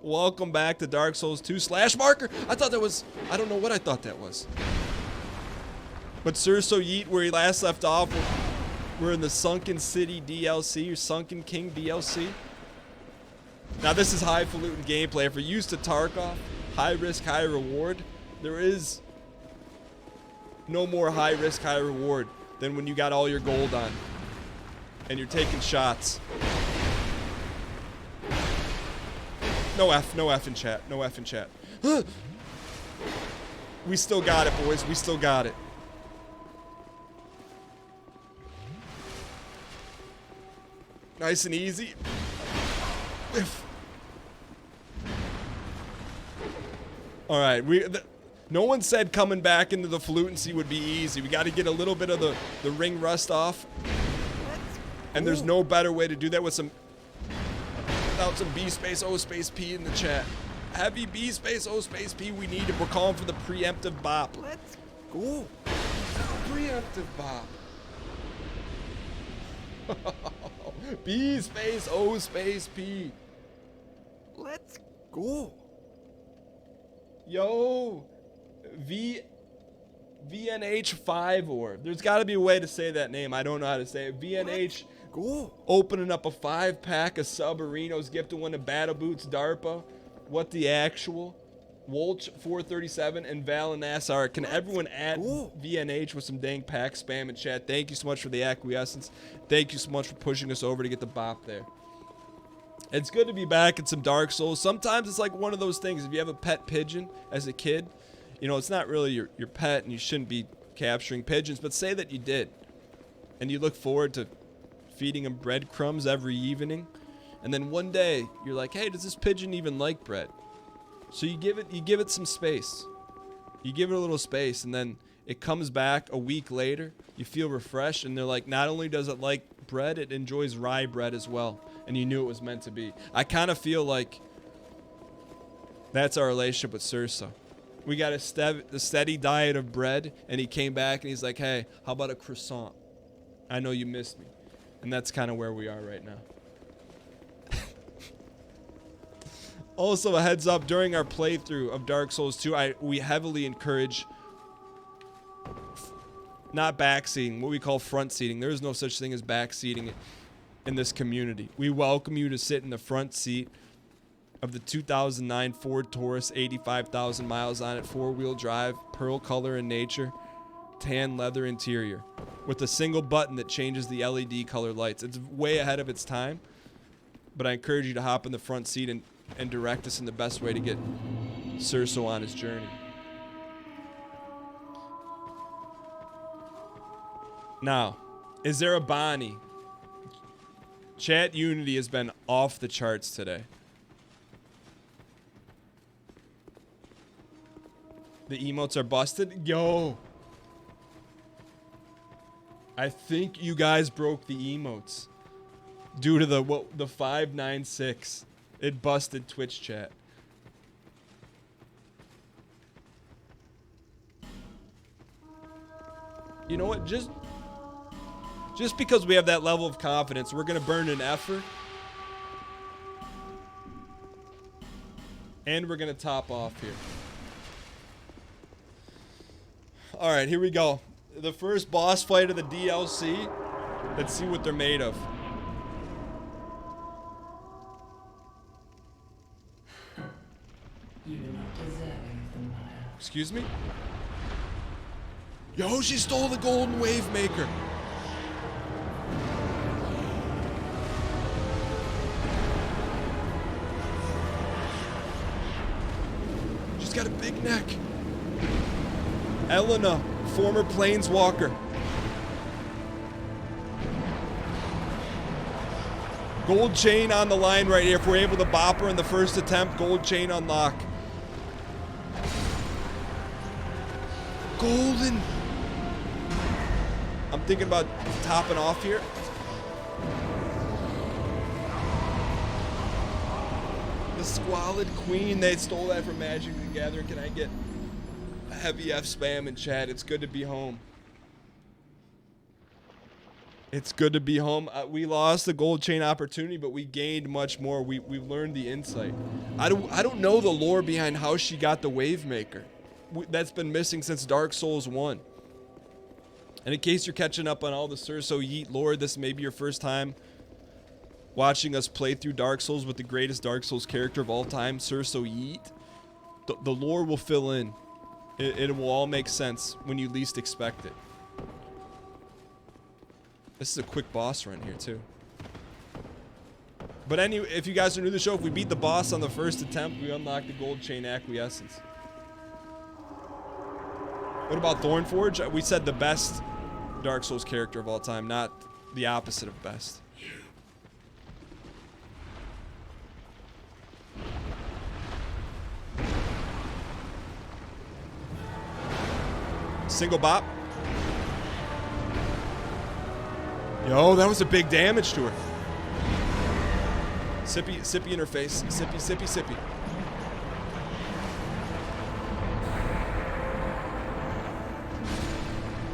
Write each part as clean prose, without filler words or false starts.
Welcome back to Dark Souls 2 slash marker. I thought that was, I don't know what I thought that was. But Surso Yeet, where he last left off, we're in the Sunken City DLC, or Sunken King DLC. Now this is highfalutin gameplay. If you're used to Tarkov, high risk, high reward, there is no more high risk, high reward than when you got all your gold on and you're taking shots. No F in chat, no F in chat. We still got it, boys, we still got it. Nice and easy. All right, no one said coming back into the fluency would be easy. We got to get a little bit of the ring rust off. And there's no better way to do that with without some B space O space P in the chat. Heavy B space O space P, we need it. We're calling for the preemptive bop. Let's go. Preemptive bop. B space O space P. Let's go. Yo, VNH5 orb. There's got to be a way to say that name. I don't know how to say it. VNH. Go. Opening up a 5-pack of Subarinos, gifting one to Battle Boots, DARPA. What the actual? Wolch 437 and Valanassar. Can everyone add VNH with some dang pack spam in chat? Thank you so much for the acquiescence. Thank you so much for pushing us over to get the bop there. It's good to be back in some Dark Souls. Sometimes it's like one of those things. If you have a pet pigeon as a kid, you know, it's not really your pet and you shouldn't be capturing pigeons, but say that you did. And you look forward to feeding him breadcrumbs every evening. And then one day you're like, hey, does this pigeon even like bread? So you give it some space. You give it a little space, and then it comes back a week later. You feel refreshed, and they're like, not only does it like bread, it enjoys rye bread as well. And you knew it was meant to be. I kind of feel like that's our relationship with Surso. We got a steady diet of bread, and he came back and he's like, hey, how about a croissant? I know you missed me. And that's kind of where we are right now. Also, a heads up, during our playthrough of Dark Souls 2, we heavily encourage not backseating, what we call front seating. There is no such thing as backseating in this community. We welcome you to sit in the front seat of the 2009 Ford Taurus, 85,000 miles on it, 4-wheel drive, pearl color in nature, tan leather interior, with a single button that changes the LED color lights. It's way ahead of its time, but I encourage you to hop in the front seat and direct us in the best way to get Surso on his journey. Now, is there a Bonnie? Chat Unity has been off the charts today. The emotes are busted? Yo! I think you guys broke the emotes due to the 596. It busted Twitch chat. You know what? Just because we have that level of confidence, we're gonna burn an effort. And we're gonna top off here. Alright, here we go. The first boss fight of the DLC. Let's see what they're made of. Excuse me? Yo, she stole the golden wave maker. She's got a big neck. Elena, former planeswalker. Gold chain on the line right here. If we're able to bop her in the first attempt, gold chain unlock. Golden. I'm thinking about topping off here. The Squalid Queen, they stole that from Magic the Gathering. Can I get a heavy F spam in chat? It's good to be home. It's good to be home. We lost the gold chain opportunity, but we gained much more. We've learned the insight. I don't know the lore behind how she got the wave maker. That's been missing since Dark Souls 1. And in case you're catching up on all the Surso Yeet lore, this may be your first time watching us play through Dark Souls with the greatest Dark Souls character of all time, Surso Yeet. The lore will fill in. It will all make sense when you least expect it. This is a quick boss run here, too. But anyway, if you guys are new to the show, if we beat the boss on the first attempt, we unlock the gold chain acquiescence. What about Thornforge? We said the best Dark Souls character of all time, not the opposite of best. Single bop. Yo, that was a big damage to her. Sippy in her face. Sippy.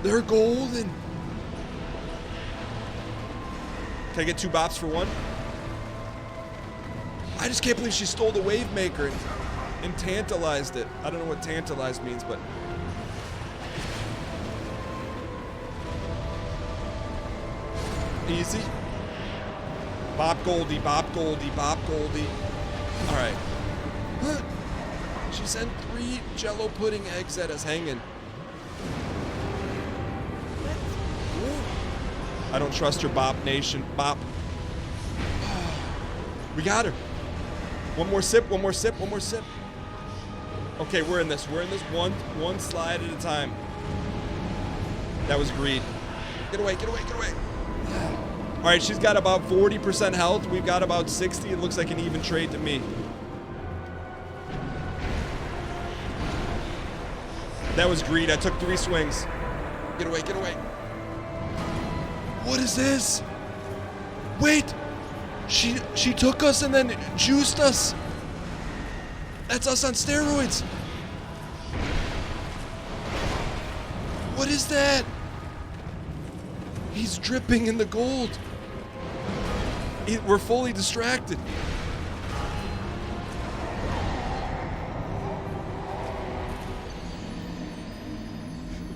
They're golden. Can I get 2 bops for 1? I just can't believe she stole the wave maker and tantalized it. I don't know what tantalized means, but... Easy. Bop Goldie. Alright. She sent 3 Jello pudding eggs at us hanging. I don't trust your Bop Nation. Bop. We got her. One more sip. Okay, we're in this. One slide at a time. That was greed. Get away. All right, she's got about 40% health. We've got about 60. It looks like an even trade to me. That was greed. I took 3 swings. Get away. What is this? Wait. She took us and then juiced us. That's us on steroids. What is that? He's dripping in the gold. We're fully distracted.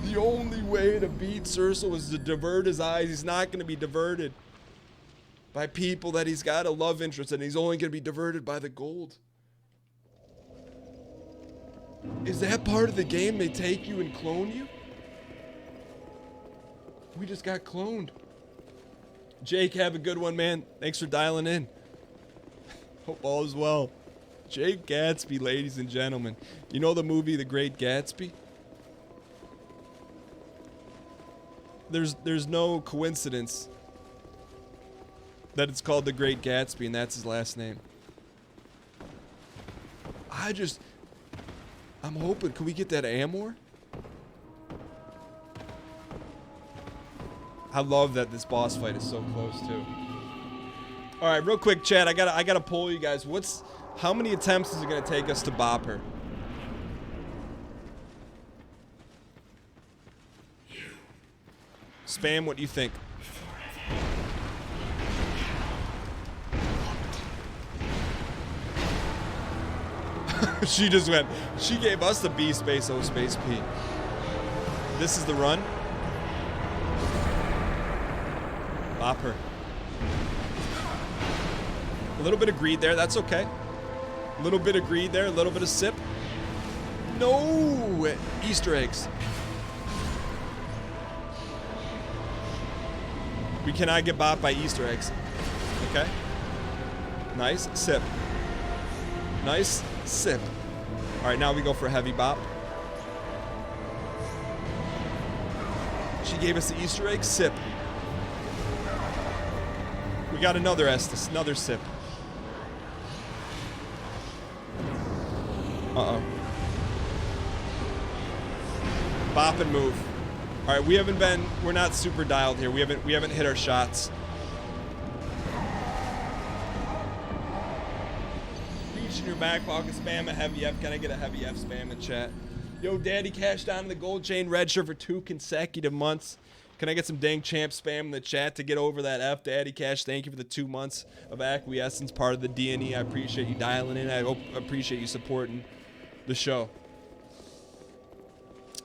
The only way to beat Surso is to divert his eyes. He's not going to be diverted by people that he's got a love interest in. He's only going to be diverted by the gold. Is that part of the game? They take you and clone you? We just got cloned. Jake, have a good one, man. Thanks for dialing in. Hope all is well. Jake Gatsby, ladies and gentlemen. You know the movie The Great Gatsby? There's no coincidence that it's called The Great Gatsby and that's his last name. I'm hoping, can we get that Amor? I love that this boss fight is so close too. All right, real quick, chat. I gotta poll you guys. How many attempts is it gonna take us to bop her? Spam what you think. She just went. She gave us the B space O space P. This is the run. Bop her. A little bit of greed there. That's okay. A little bit of greed there. A little bit of sip. No! Easter eggs. We cannot get bopped by Easter eggs. Okay. Nice. Sip. Nice. Sip. Alright, now we go for a heavy bop. She gave us the Easter egg. Sip. We got another Estus, another sip. Uh-oh. Bop and move. All right, we're not super dialed here. We haven't hit our shots. Reach in your back pocket, spam a heavy F. Can I get a heavy F spam in chat? Yo, Daddy cashed on the gold chain red shirt for 2 consecutive months. Can I get some dang champ spam in the chat to get over that F? Daddy Cash, thank you for the 2 months of acquiescence, part of the D&E. I appreciate you dialing in. I appreciate you supporting the show.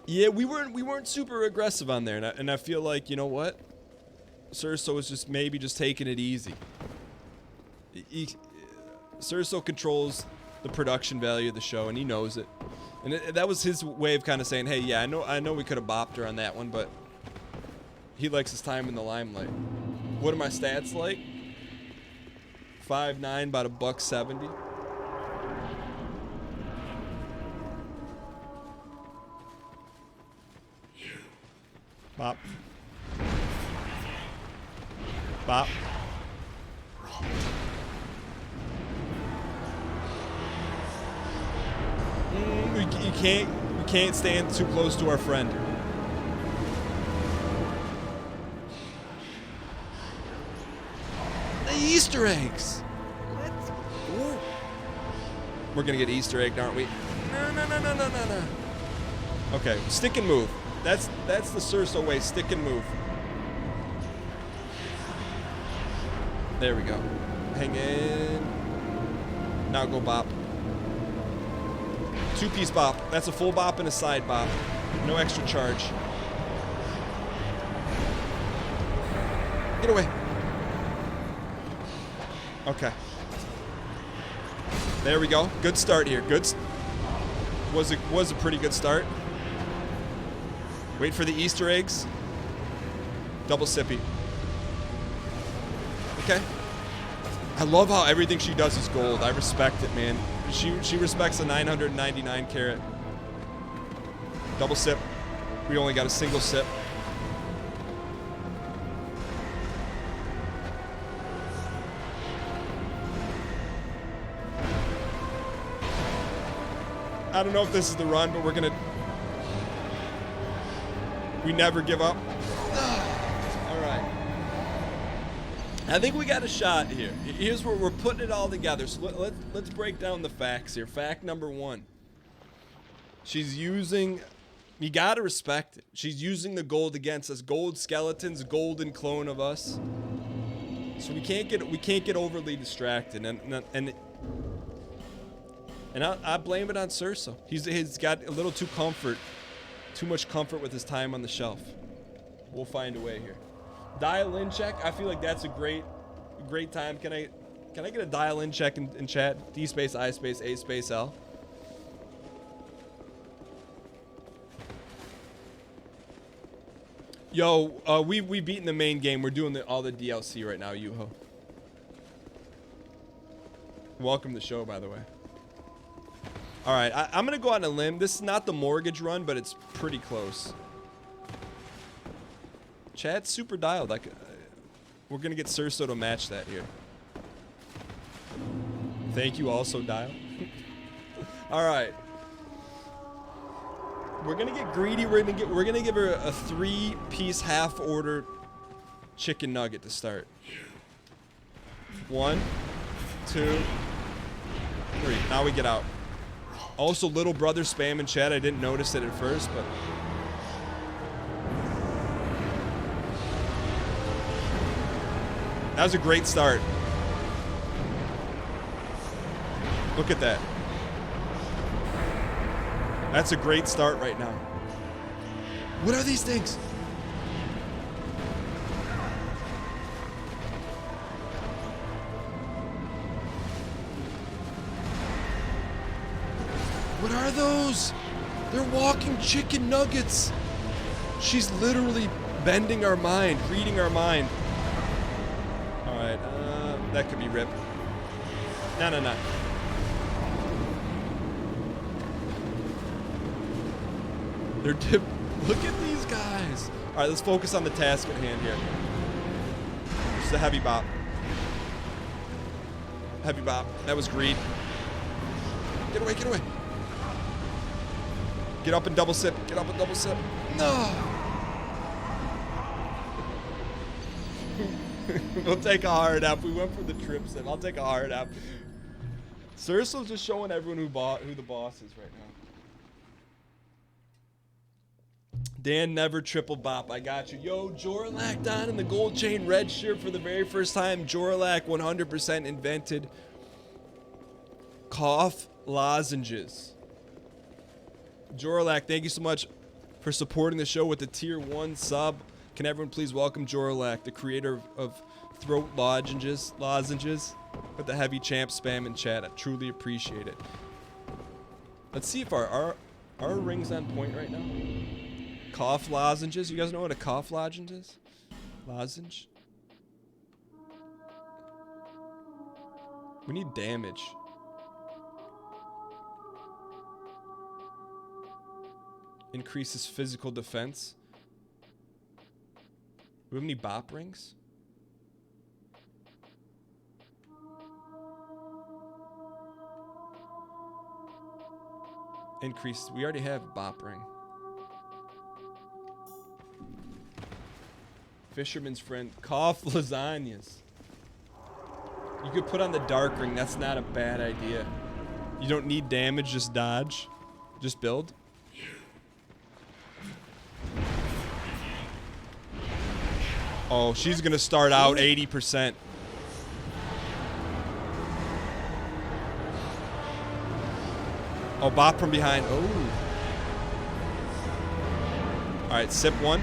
Yeah, we weren't super aggressive on there, and I feel like, you know what? Surso was just maybe just taking it easy. Surso controls the production value of the show, and he knows it. And that was his way of kind of saying, hey, yeah, I know we could have bopped her on that one, but he likes his time in the limelight. What are my stats like? 5'9", about $170. Bop. Bop. You can't stand too close to our friend. The Easter eggs. Let's go. We're gonna get Easter egged, aren't we? No. Okay, stick and move. That's the Surso way. Stick and move. There we go. Hang in. Now go bop. 2-piece bop. That's a full bop and a side bop. No extra charge. Get away. Okay. There we go. Good start here. Was a pretty good start. Wait for the Easter eggs. Double sippy. Okay. I love how everything she does is gold. I respect it, man. She respects the 999 carat. Double sip. We only got a single sip. I don't know if this is the run, but we're gonna... We never give up. All right. I think we got a shot here. Here's where we're putting it all together. So let's break down the facts here. Fact number 1. She's using... You gotta respect it. She's using the gold against us. Gold skeletons, golden clone of us. So we can't get overly distracted. And I blame it on Surso. He's got a little too much comfort with his time on the shelf. We'll find a way here. Dial in check. I feel like that's a great time. Can I get a dial in check in chat? D space I space A space L. Yo, we beaten the main game. We're doing all the DLC right now, Yuho. Welcome to the show, by the way. All right, I'm gonna go on a limb. This is not the mortgage run, but it's pretty close. Chat's super dialed. We're gonna get Surso to match that here. Thank you, also dial. All right. We're gonna get greedy. We're gonna give her a 3-piece half order chicken nugget to start. 1, 2, 3. Now we get out. Also, little brother spam in chat. I didn't notice it at first, but that was a great start. Look at that. That's a great start right now. What are these things? What are those? They're walking chicken nuggets. She's literally bending our mind, reading our mind. All right, that could be Rip. No. They're look at these guys. All right, let's focus on the task at hand here. Just a heavy bop. Heavy bop. That was greed. Get away, get away. Get up and double sip. Get up and double sip. No. We'll take a hard app. We went for the trip sip. I'll take a hard app. Surso's just showing everyone who the boss is right now. Dan never triple bop. I got you. Yo, Jorlak Don in the gold chain red shirt for the very first time. Jorlak 100% invented cough lozenges. Jorlak, thank you so much for supporting the show with the tier 1 sub. Can everyone please welcome Jorlak, the creator of throat lozenges with the heavy champ spam in chat. I truly appreciate it. Let's see if our ring's on point right now. Cough lozenges. You guys know what a cough lozenge is? Lozenge? We need damage. Increases physical defense. Do we have any bop rings? Increase. We already have bop ring. Fisherman's friend. Cough lasagnas. You could put on the dark ring. That's not a bad idea. You don't need damage. Just dodge. Just build. Oh, she's going to start out 80%. Oh, bop from behind. Oh. All right, sip one.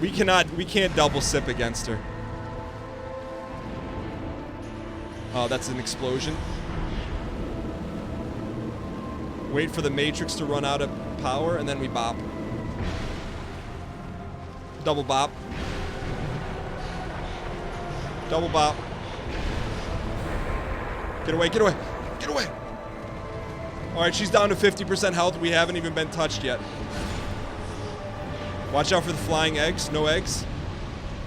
We can't double sip against her. Oh, that's an explosion. Wait for the matrix to run out of power, and then we bop. Double bop. Double bop. Get away, get away, get away. All right, she's down to 50% health. We haven't even been touched yet. Watch out for the flying eggs. No eggs.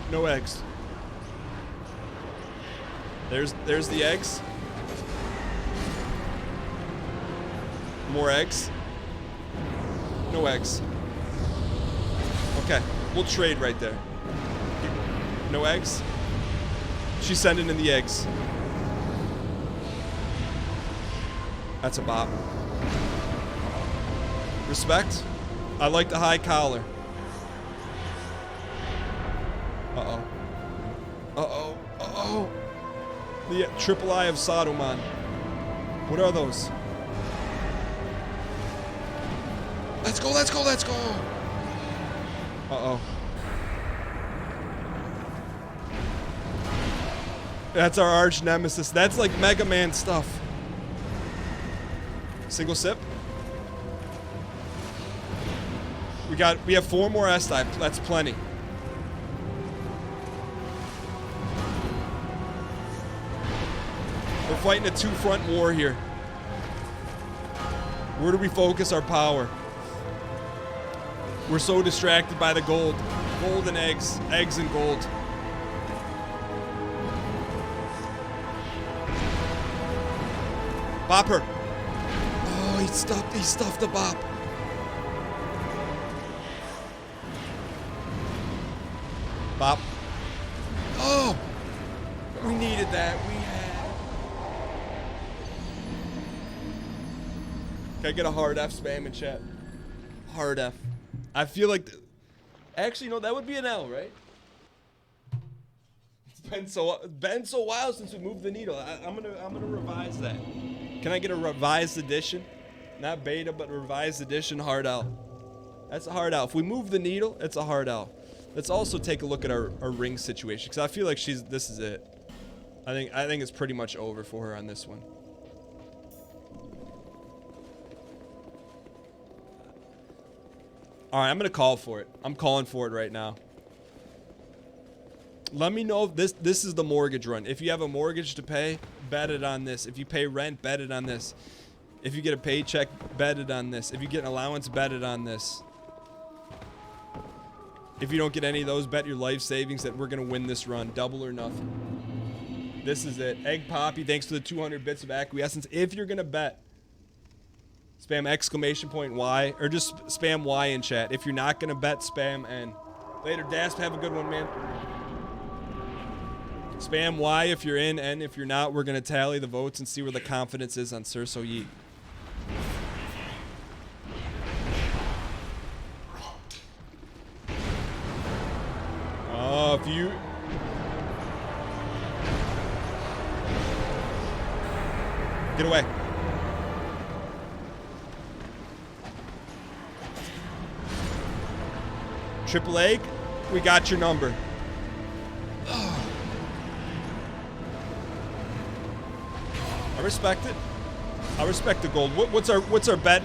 No eggs. There's the eggs. More eggs. No eggs. Okay, we'll trade right there. No eggs. She's sending in the eggs. That's a bop. Respect. I like the high collar. Uh-oh. Uh-oh. Uh-oh. The triple eye of Saruman. What are those? Let's go, let's go, let's go! Uh-oh. That's our arch nemesis. That's like Mega Man stuff. Single sip. We have 4 more S-type. That's plenty. We're fighting a 2-front war here. Where do we focus our power? We're so distracted by the gold. Gold and eggs. Eggs and gold. Bop her. Oh, he stuffed the bop. Bop. Oh! We needed that. Can I get a hard F spam in chat? Hard F. I feel like... Actually, no, that would be an L, right? It's been so while since we moved the needle. I'm gonna revise that. Can I get a revised edition? Not beta, but revised edition hard L. That's a hard L. If we move the needle, it's a hard L. Let's also take a look at our ring situation, because I feel like this is it. I think it's pretty much over for her on this one. All right, I'm gonna call for it. I'm calling for it right now. Let me know if this is the mortgage run. If you have a mortgage to pay, bet it on this. If you pay rent, bet it on this. If you get a paycheck, bet it on this. If you get an allowance, bet it on this. If you don't get any of those, bet your life savings that we're gonna win this run. Double or nothing. This is it. Egg Poppy, thanks for the 200 bits of acquiescence. If you're gonna bet, spam exclamation point Y, or just spam Y in chat. If you're not gonna bet, spam N. Later, Dasp, have a good one, man. Spam Y if you're in, N if you're not. We're gonna tally the votes and see where the confidence is on Sir So Yeet. If you... Get away. Triple egg, we got your number. I respect it. I respect the gold. What's our bet?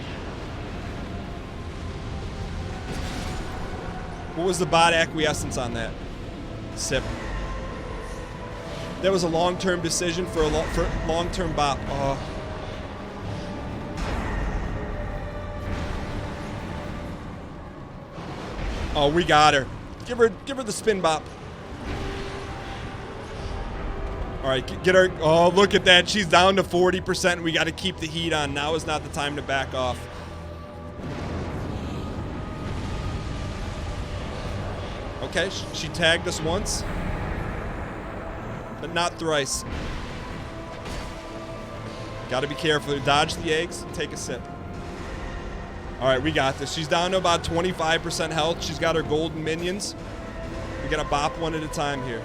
What was the bot acquiescence on that? Sip. That was a long-term decision for a long-term bop. Oh. Oh, we got her. Give her the spin bop. All right, get her. Oh, look at that. She's down to 40%. We got to keep the heat on. Now is not the time to back off. Okay, she tagged us once, but not thrice. Got to be careful. Dodge the eggs and take a sip. All right, we got this. She's down to about 25% health. She's got her golden minions. We got to bop one at a time here.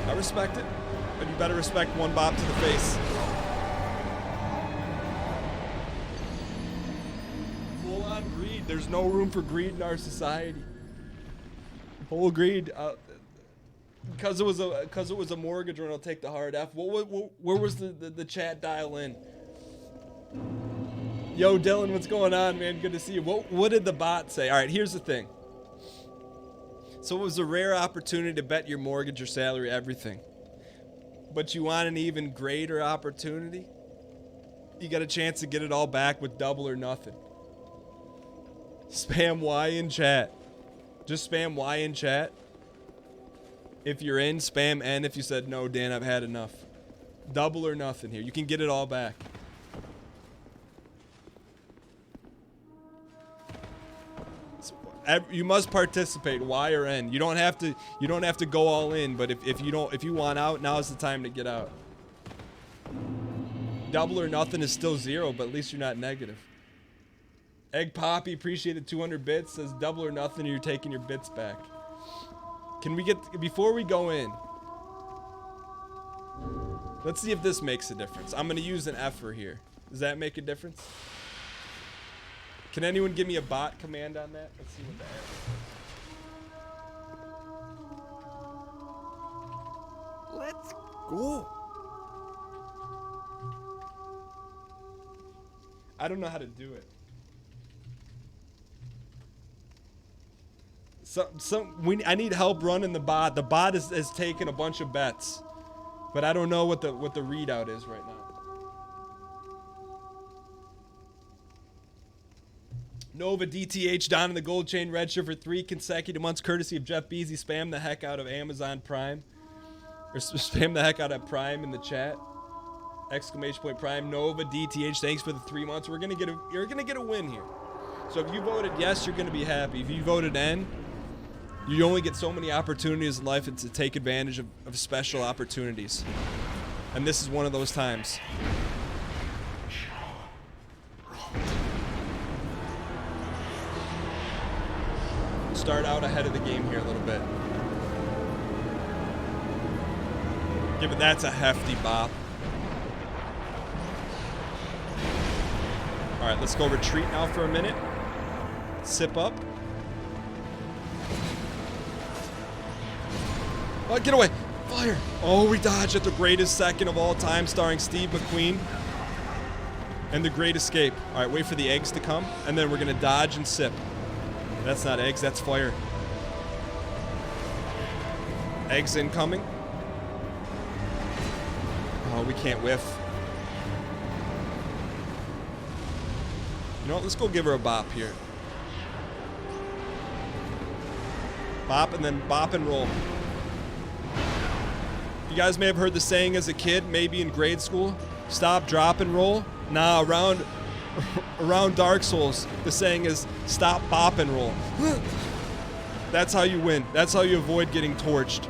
I respect it, but you better respect one bop to the face. Full on greed. There's no room for greed in our society. Full greed. Because it was a mortgage run, I'll take the hard F. Where was the chat dial in? Yo, Dylan, what's going on, man? Good to see you. What did the bot say? All right, here's the thing. So it was a rare opportunity to bet your mortgage, your salary, everything. But you want an even greater opportunity? You got a chance to get it all back with double or nothing. Spam Y in chat. Just spam Y in chat. If you're in, spam N if you said, no, Dan, I've had enough. Double or nothing here. You can get it all back. You must participate, Y or N. You don't have to go all in, but if you want out, now is the time to get out. Double or nothing is still 0, but at least you're not negative. Egg Poppy appreciated 200 bits, says double or nothing, you're taking your bits back. Can we get, before we go in, let's see if this makes a difference. I'm gonna use an effer here. Does that make a difference? Can anyone give me a bot command on that? Let's see what that is. Let's go. I don't know how to do it. I need help running the bot. The bot has taken a bunch of bets, but I don't know what the readout is right now. Nova DTH down in the gold chain redshirt for 3 consecutive months, courtesy of Jeff Beasy. Spam the heck out of Amazon Prime, or spam the heck out of Prime in the chat. Exclamation point Prime. Nova DTH, thanks for the 3 months. You're gonna get a win here. So if you voted yes, you're gonna be happy. If you voted N, you only get so many opportunities in life to take advantage of special opportunities, and this is one of those times. Start out ahead of the game here a little bit. Give it, that's a hefty bop. All right, let's go retreat now for a minute. Sip up. Oh, get away. Fire. Oh, we dodged at the greatest second of all time, starring Steve McQueen. And the Great Escape. All right, wait for the eggs to come, and then we're going to dodge and sip. That's not eggs, that's fire. Eggs incoming. Oh, we can't whiff. You know what, let's go give her a bop here. Bop and then bop and roll. You guys may have heard the saying as a kid, maybe in grade school, stop, drop, and roll. Nah, around Dark Souls, the saying is stop, bop, and roll. That's how you win. That's how you avoid getting torched.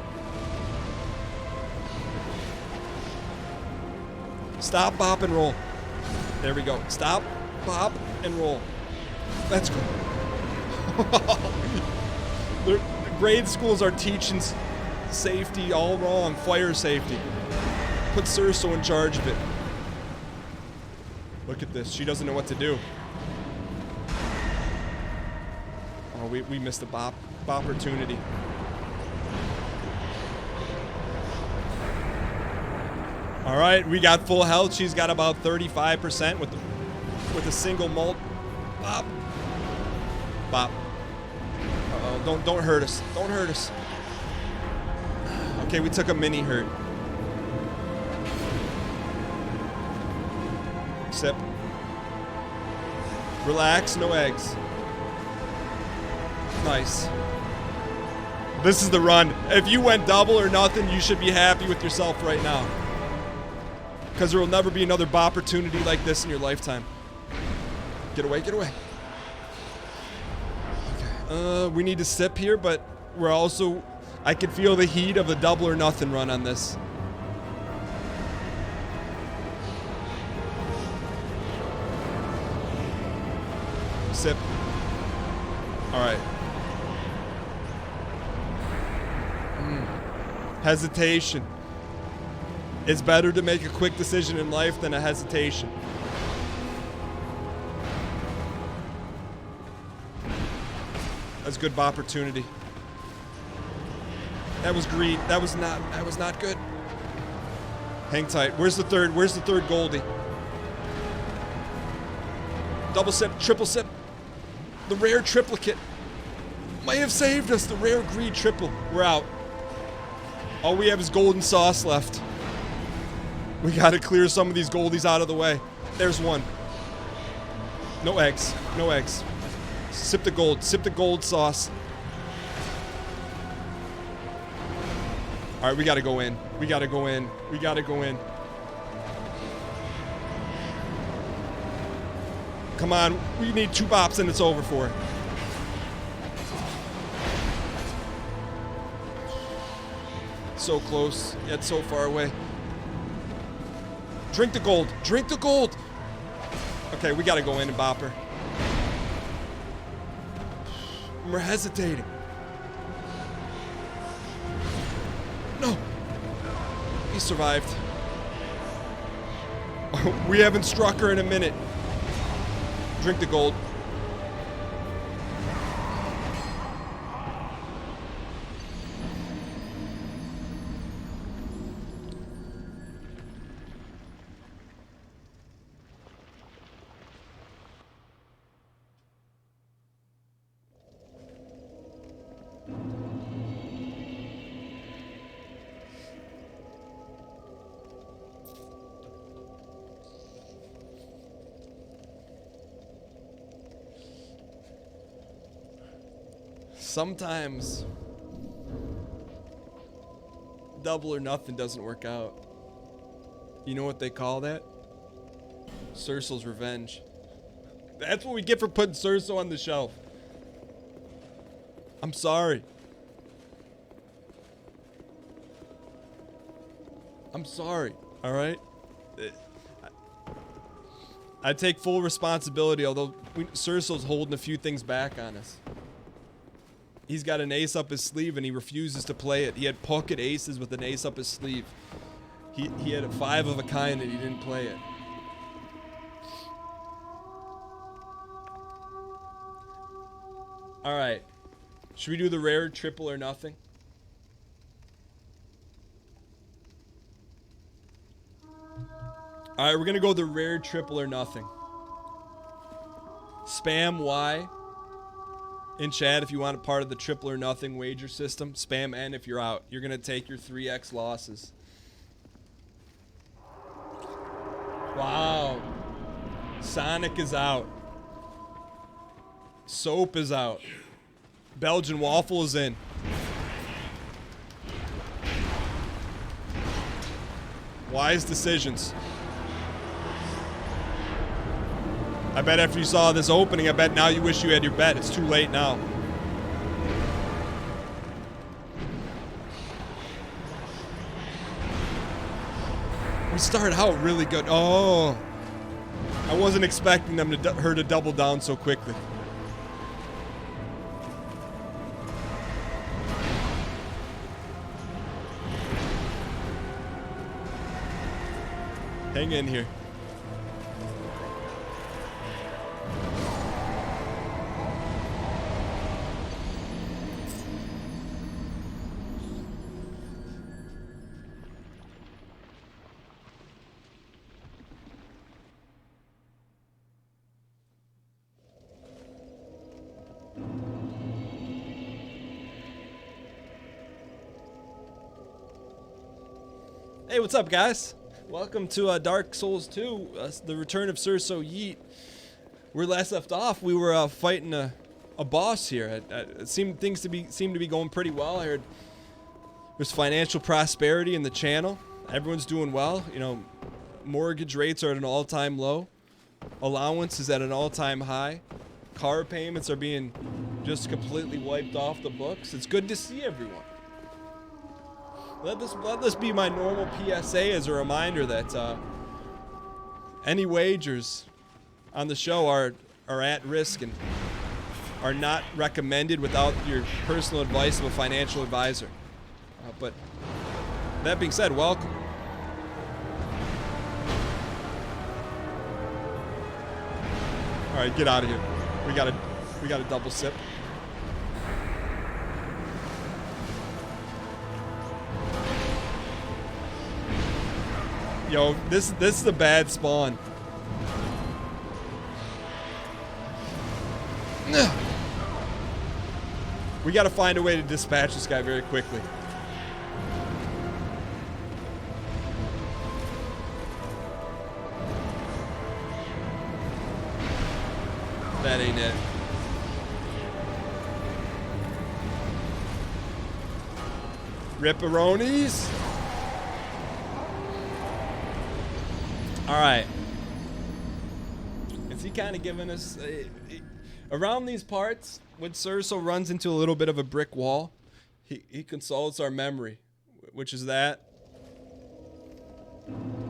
Stop, bop, and roll. There we go. Stop, bop, and roll. Let's go. The grade schools are teaching safety all wrong. Fire safety. Put Cerso in charge of it. Look at this. She doesn't know what to do. Oh, we missed the bop opportunity. All right, we got full health. She's got about 35% with a single mult. Bop. Bop. Uh-oh, don't hurt us. Don't hurt us. Okay, we took a mini hurt. Sip. Relax, no eggs. Nice. This is the run. If you went double or nothing, you should be happy with yourself right now. Because there will never be another opportunity like this in your lifetime. Get away, get away. Okay. We need to sip here, but we're also... I can feel the heat of the double or nothing run on this. Sip. Alright. Hesitation. It's better to make a quick decision in life than a hesitation. That's a good opportunity. That was greed. That was not good. Hang tight. Where's the third Goldie? Double sip, triple sip. The rare triplicate might have saved us. The rare greed triple. We're out. All we have is golden sauce left. We gotta clear some of these goldies out of the way. There's one. No eggs. No eggs. Sip the gold. Sip the gold sauce. Alright, we gotta go in. We gotta go in. We gotta go in. Come on. We need 2 bops and it's over for it. So close, yet so far away. Drink the gold. Drink the gold. Okay, we gotta go in and bop her. We're hesitating. No. He survived. We haven't struck her in a minute. Drink the gold. Sometimes double or nothing doesn't work out. You know what they call that? Cerso's revenge. That's what we get for putting Cerso on the shelf. I'm sorry. I'm sorry, alright? I take full responsibility, although Cerso's holding a few things back on us. He's got an ace up his sleeve and he refuses to play it. He had pocket aces with an ace up his sleeve. He had a 5 of a kind and he didn't play it. Alright. Should we do the rare triple or nothing? Alright, we're gonna go the rare triple or nothing. Spam Y in chat if you want a part of the triple or nothing wager system. Spam N if you're out. You're gonna take your 3x losses. Wow. Sonic is out. Soap is out. Belgian Waffle is in. Wise decisions. I bet after you saw this opening, I bet now you wish you had your bet. It's too late now. We started out really good. Oh. I wasn't expecting her to double down so quickly. Hang in here. Hey, what's up, guys? Welcome to Dark Souls 2, the return of Sir So Yeet. Where last left off, we were fighting a boss here. It seemed things seem to be going pretty well. I heard there's financial prosperity in the channel. Everyone's doing well. You know, mortgage rates are at an all-time low. Allowance is at an all-time high. Car payments are being just completely wiped off the books. It's good to see everyone. Let this be my normal PSA as a reminder that any wagers on the show are at risk and are not recommended without your personal advice of a financial advisor. But that being said, welcome. All right, get out of here. We got a double sip. Yo, this is a bad spawn. We gotta find a way to dispatch this guy very quickly. That ain't it. Ripperonis. All right. Is he kind of giving us around these parts? When Surso runs into a little bit of a brick wall, he consults our memory, which is that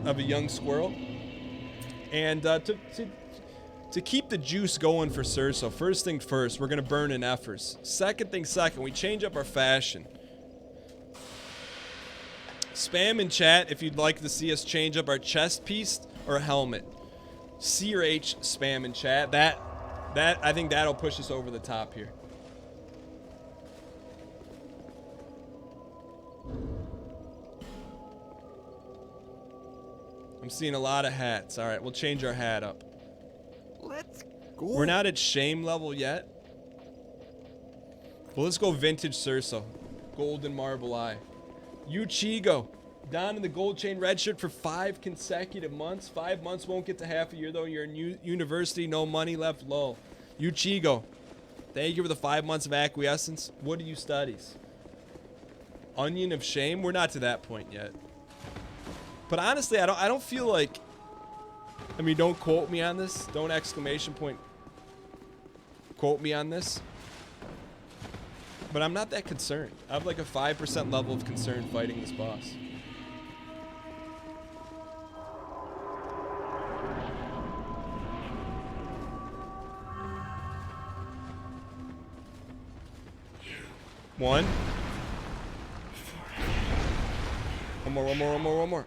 of a young squirrel. And to keep the juice going for Surso, first thing first, we're gonna burn in Effers. Second thing second, we change up our fashion. Spam in chat if you'd like to see us change up our chest piece or helmet. C or H spam in chat. That I think that'll push us over the top here. I'm seeing a lot of hats. All right, we'll change our hat up. Let's go. We're not at shame level yet. Well, let's go vintage Surso. Golden marble eye. Yuchigo. Down in the gold chain red shirt for 5 consecutive months. 5 months won't get to half a year though. You're in university, no money left, low. Yuchigo. Thank you for the 5 months of acquiescence. What do you studies? Onion of shame? We're not to that point yet. But honestly, I don't feel like, I mean, don't quote me on this. Don't exclamation point quote me on this. But I'm not that concerned. I have like a 5% level of concern fighting this boss. One. One more.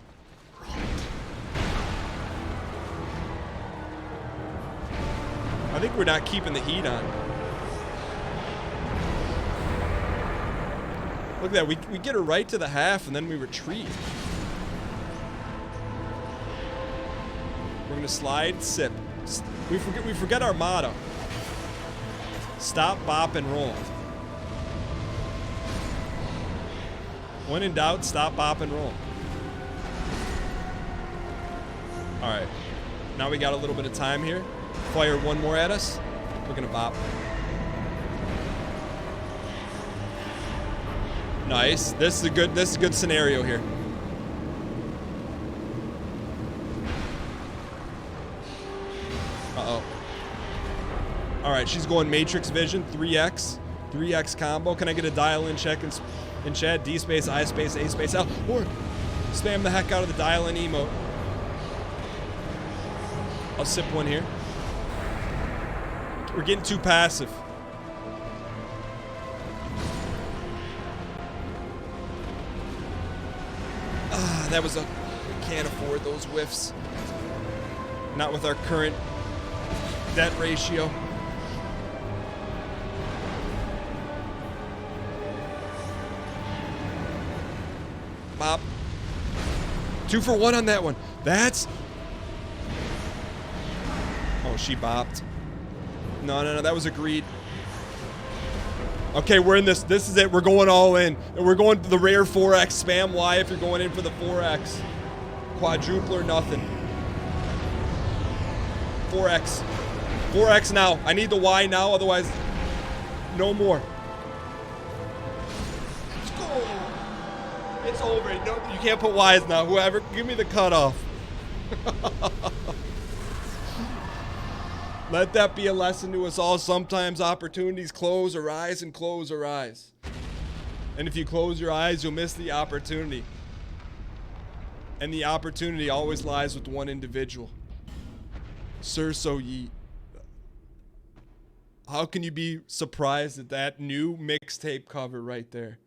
I think we're not keeping the heat on. Look at that, we get her right to the half and then we retreat. We're gonna slide, sip. We forget our motto. Stop, bop, and roll. When in doubt, stop, bop, and roll. Alright. Now we got a little bit of time here. Fire one more at us. We're gonna bop. Nice. This is a good scenario here. Uh-oh. Alright, she's going Matrix Vision, 3x. 3x combo. Can I get a dial-in check in chat? D space, I space, A space, L. Or spam the heck out of the dial-in emote. I'll sip one here. We're getting too passive. That was a can't afford those whiffs. Not with our current debt ratio. Bop. 2 for 1 on that one. That's... Oh, she bopped. No, that was agreed. Okay, we're in this. This is it. We're going all in. And we're going to the rare 4X. Spam Y if you're going in for the 4X. Quadruple or nothing. 4X. 4X now. I need the Y now, otherwise, no more. Let's go. It's over. No, you can't put Ys now. Whoever, give me the cutoff. Let that be a lesson to us all. Sometimes opportunities close our eyes and close our eyes. And if you close your eyes, you'll miss the opportunity. And the opportunity always lies with one individual. Sir So Yeet. How can you be surprised at that new mixtape cover right there?